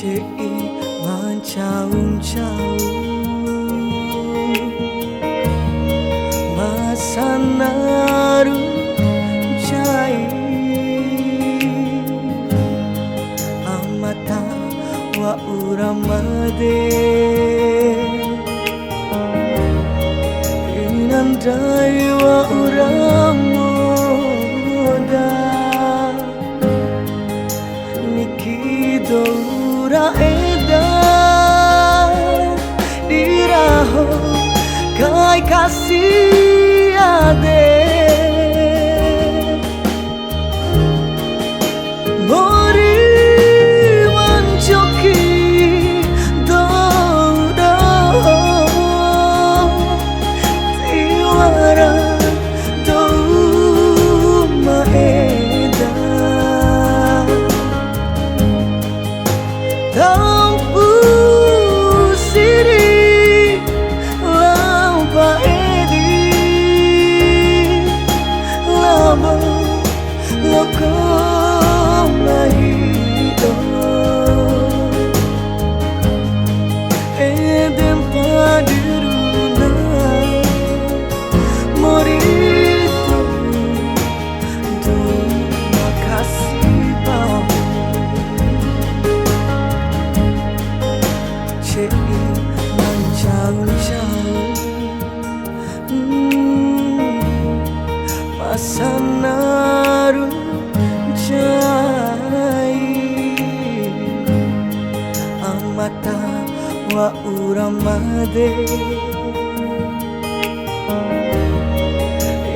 Cei mancau-cau Masanaru jai Amata wa uramade Inandai wa uramoda Nikido ura eda Diraho kai kasih ade Mori manjoki do Tiwara do maeda Tampu siri lampa edi lama loko mahido edem padiruna morito do makasih bahu Cei mancau-cau Masanaru jai Amata wa uramade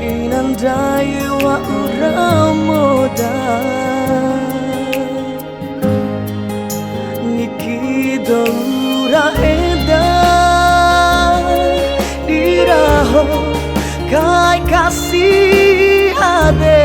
Inandai wa uramoda Nikido ura eda Diraho kai kasih ade